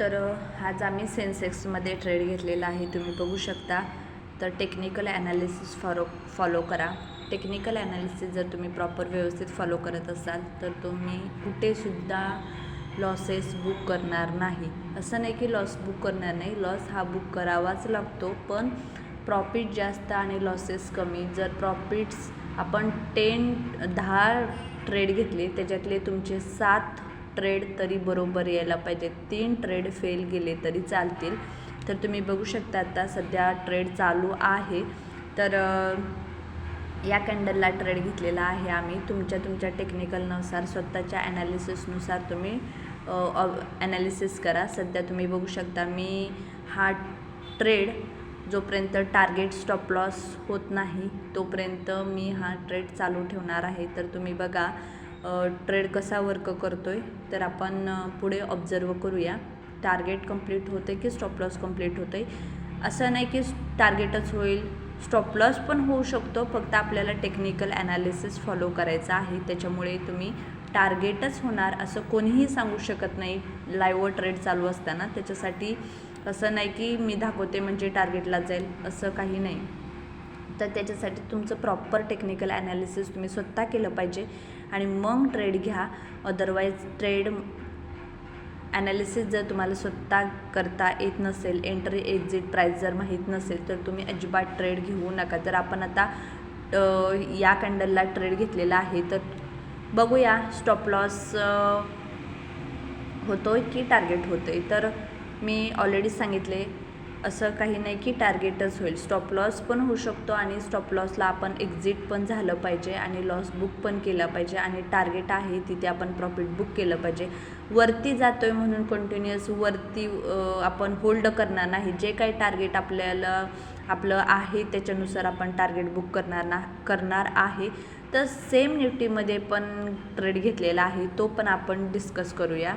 तर आज आम्ही सेन्सेक्समध्ये ट्रेड घेतलेला आहे, तुम्ही बघू शकता. तर टेक्निकल ॲनालिसिस फॉलो करा. टेक्निकल ॲनालिसिस जर तुम्ही प्रॉपर व्यवस्थित फॉलो करत असाल तर तुम्ही कुठेसुद्धा लॉसेस बुक करणार नाही. असं नाही की लॉस बुक करणार नाही, लॉस हा बुक करावाच लागतो, पण प्रॉफिट जास्त आणि लॉसेस कमी. जर प्रॉफिट्स आपण 10 ट्रेड घेतले, त्याच्यातले तुमचे 7 ट्रेड तरी बरोबर यायला पाहिजे. 3 ट्रेड फेल गेले तरी चालतील. तर तुम्ही बघू शकता आता सध्या ट्रेड चालू आहे. तर या कॅन्डलला ट्रेड घेतलेला आहे आम्ही. तुमच्या टेक्निकलनुसार स्वतःच्या ॲनालिसिसनुसार तुम्ही ॲनालिसिस करा. सध्या तुम्ही बघू शकता मी हा ट्रेड जोपर्यंत टार्गेट स्टॉप लॉस होत नाही तोपर्यंत मी हा ट्रेड चालू ठेवणार आहे. तर तुम्ही बघा ट्रेड कसा वर्क करतोय. तर आपण पुढे ऑब्झर्व करूया. टार्गेट कंप्लीट होते की स्टॉप लॉस कंप्लीट होते. असं नाही की टार्गेटच होईल, स्टॉप लॉस पण होऊ शकतो. फक्त आपल्याला टेक्निकल ॲनालिसिस फॉलो करायचा आहे. त्याच्यामुळे तुम्ही टार्गेटच होणार असं कोणीही सांगू शकत नाही लाईव्ह ट्रेड चालू असताना. त्याच्यासाठी असं नाही की मी दाखवते म्हणजे टार्गेटला जाईल, असं काही नाही. तर त्याच्यासाठी तुमचं प्रॉपर टेक्निकल ॲनालिसिस तुम्ही स्वतः केलं पाहिजे आणि मग ट्रेड घ्या. अदरवाईज ट्रेड ॲनालिसिस जर तुम्हाला स्वतः करता येत नसेल, एंट्री एक्झिट प्राईस जर माहीत नसेल तर तुम्ही अजिबात ट्रेड घेऊ नका. तर आपण आता या कॅन्डलला ट्रेड घेतलेला आहे. तर बघूया स्टॉप लॉस होतो आहे की टार्गेट होतं आहे. तर मी ऑलरेडी सांगितले असं काही नाही की टार्गेटच होईल, स्टॉप लॉस पण होऊ शकतो आणि स्टॉप लॉसला आपण एक्झिट पण झालं पाहिजे आणि लॉस बुक पण केला पाहिजे आणि टार्गेट आहे तिथे आपण प्रॉफिट बुक केलं पाहिजे. वरती जातो आहे म्हणून कंटिन्युअस वरती आपण होल्ड करणार नाही. जे काही टार्गेट आपलं आहे त्याच्यानुसार आपण टार्गेट बुक करणार आहे. तर सेम निफ्टीमध्ये पण ट्रेड घेतलेला आहे, तो पण आपण डिस्कस करूया.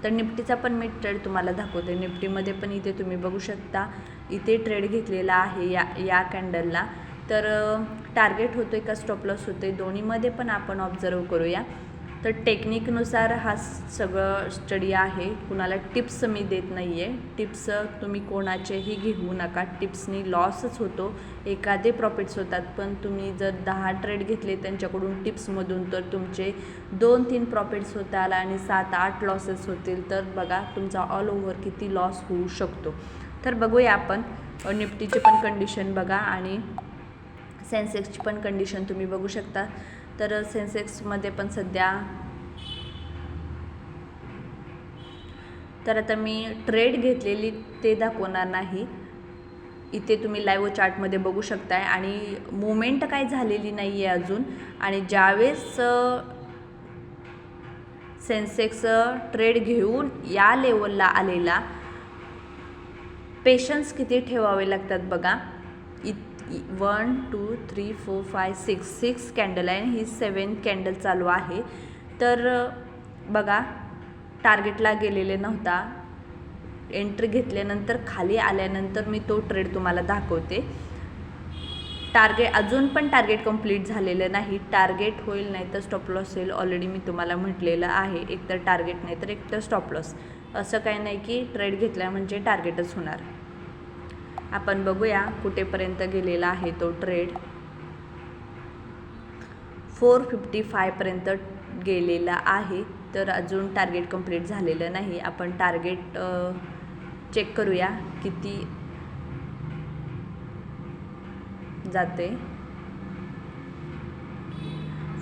तर निफ्टीचा पण मी ट्रेड तुम्हाला दाखवते. निफ्टीमध्ये पण इथे तुम्ही बघू शकता, इथे ट्रेड घेतलेला आहे या कॅन्डलला. तर टार्गेट होतो आहे का स्टॉप लॉस होतो आहे, दोन्हीमध्ये पण आपण ऑब्झर्व करूया. तर टेक्निकनुसार हा सगळं स्टडी आहे. कुणाला टिप्स मी देत नाही आहे. टिप्स तुम्ही कोणाचेही घेऊ नका. टिप्सनी लॉसच होतो, एखादे प्रॉफिट्स होतात. पण तुम्ही जर 10 ट्रेड घेतले त्यांच्याकडून टिप्समधून तर तुमचे 2-3 प्रॉफिट्स होतात आणि 7-8 लॉसेस होतील. तर बघा तुमचा ऑल ओव्हर किती लॉस होऊ शकतो. तर बघूया आपण निफ्टीची पण कंडिशन बघा आणि सेन्सेक्सची पण कंडिशन तुम्ही बघू शकता. तर सेन्सेक्समध्ये पण सध्या तर आता मी ट्रेड घेतलेली ते दाखवणार नाही. इथे तुम्ही लाईव्ह चार्टमध्ये बघू शकताय आणि मुवमेंट काही झालेली नाही आहे अजून. आणि ज्यावेळेस सेन्सेक्स ट्रेड घेऊन या लेवलला आलेला, पेशन्स किती ठेवावे लागतात बघा. 1 2 3 4 5 6 कॅन्डल आहे, ही 7th कॅन्डल चालू आहे. तर बघा टार्गेटला गेलेले नव्हता. एंट्री घेतल्यानंतर खाली आल्यानंतर मी तो ट्रेड तुम्हाला दाखवते. अजून पण टार्गेट कंप्लीट झालेलं नाही. टार्गेट होईल नाही तर स्टॉप लॉस होईल, ऑलरेडी मी तुम्हाला म्हटलेलं आहे. एकतर टार्गेट नाही तर एकतर स्टॉप लॉस. असं काही नाही की ट्रेड घेतला म्हणजे टार्गेटच होणार. आपण बघूया कुठेपर्यंत गेलेला आहे तो ट्रेड. 455 पर्यंत गेलेला आहे. तर अजून टार्गेट कंप्लीट झालेलं नाही. आपण टार्गेट चेक करूया किती जाते.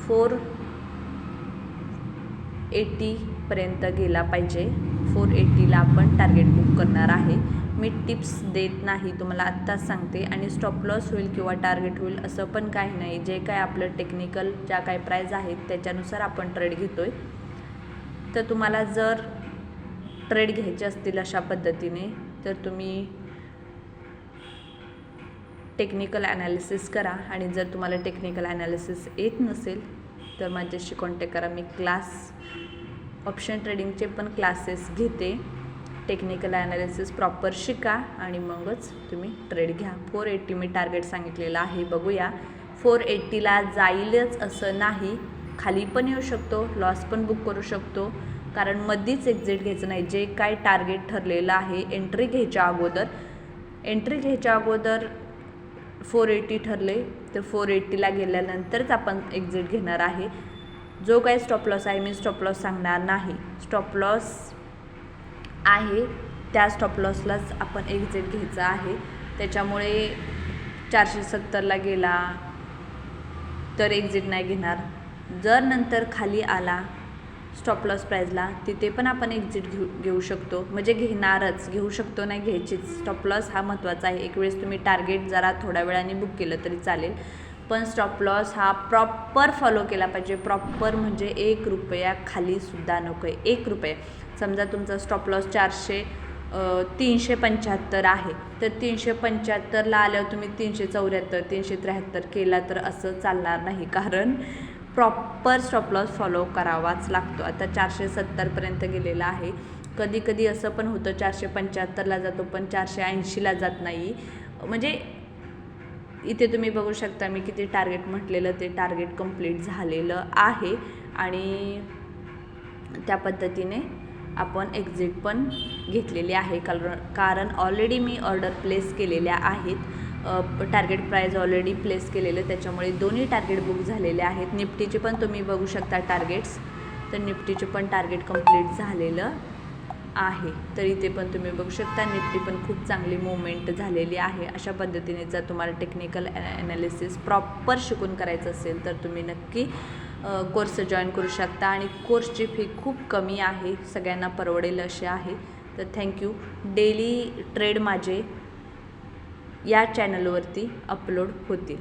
480 पर्यंत गेला पाहिजे. 480ला आपण टार्गेट बुक करणार आहे. मी टिप्स देत नाही, तुम्हाला आत्ताच सांगते. आणि स्टॉप लॉस होईल किंवा टार्गेट होईल असं पण काही नाही. जे काय आपलं टेक्निकल ज्या काही प्राईज आहेत त्याच्यानुसार आपण ट्रेड घेतो आहे. तर तुम्हाला जर ट्रेड घ्यायचे असतील अशा पद्धतीने तर तुम्ही टेक्निकल ॲनालिसिस करा. आणि जर तुम्हाला टेक्निकल ॲनालिसिस येत नसेल तर माझ्याशी कॉन्टॅक्ट करा. मी ऑप्शन ट्रेडिंगचे पण क्लासेस घेते. टेक्निकल ॲनालिसिस प्रॉपर शिका आणि मगच तुम्ही ट्रेड घ्या. 480 मी टार्गेट सांगितलेलं आहे. बघूया 480ला जाईलच असं नाही, खाली पण येऊ शकतो, लॉस पण बुक करू शकतो. कारण मध्येच एक्झिट घ्यायचं नाही. जे काय टार्गेट ठरलेलं आहे एंट्री घ्यायच्या अगोदर 480 ठरले तर 480ला गेल्यानंतरच आपण एक्झिट घेणार आहे. जो काही स्टॉप लॉस आहे मी स्टॉप लॉस सांगणार नाही. स्टॉप लॉस आहे त्या स्टॉप लॉसलाच आपण एक्झिट घ्यायचं आहे. त्याच्यामुळे 470ला गेला तर एक्झिट नाही घेणार. जर नंतर खाली आला स्टॉप लॉस प्राईजला तिथे पण आपण एक्झिट घेऊ शकतो. म्हणजे घेऊ शकतो नाही घ्यायचीच. स्टॉप लॉस हा महत्त्वाचा आहे. एक वेळेस तुम्ही टार्गेट जरा थोड्या वेळाने बुक केलं तरी चालेल, पण स्टॉप लॉस हा प्रॉपर फॉलो केला पाहिजे. प्रॉपर म्हणजे 1 रुपया खालीसुद्धा नको आहे. 1 रुपया समजा तुमचा स्टॉप लॉस 375 आहे तर 375ला आल्यावर तुम्ही 374 373 केला तर असं चालणार नाही. कारण प्रॉपर स्टॉप लॉस फॉलो करावाच लागतो. आता 470पर्यंत गेलेला आहे. कधी कधी असं पण होतं 475ला जातो पण 480ला जात नाही. म्हणजे इथे तुम्ही बघू शकता मी किती टार्गेट म्हटलेलं ते टार्गेट कंप्लीट झालेलं आहे आणि त्या पद्धतीने आपण एक्झिट पण घेतलेली आहे. कारण ऑलरेडी मी ऑर्डर प्लेस केलेल्या आहेत. टार्गेट प्राईज ऑलरेडी प्लेस केलेलं, त्याच्यामुळे दोन्ही टार्गेट बुक झालेले आहेत. निफ्टीचे पण तुम्ही बघू शकता टार्गेट्स, तर निफ्टीचे पण टार्गेट कंप्लीट झालेलं आहे. तर इथे पण तुम्ही बघू शकता निफ्टी पण खूप चांगली मूवमेंट झालेली आहे. अशा पद्धतीने जर तुम्हाला टेक्निकल ॲनालिसिस प्रॉपर शिकून करायचं असेल तर तुम्ही नक्की कोर्स जॉईन करू शकता आणि कोर्सची फी खूप कमी आहे, सगळ्यांना परवडेल असे आहे. तर थँक्यू. डेली ट्रेड माझे या चॅनलवरती अपलोड होतील.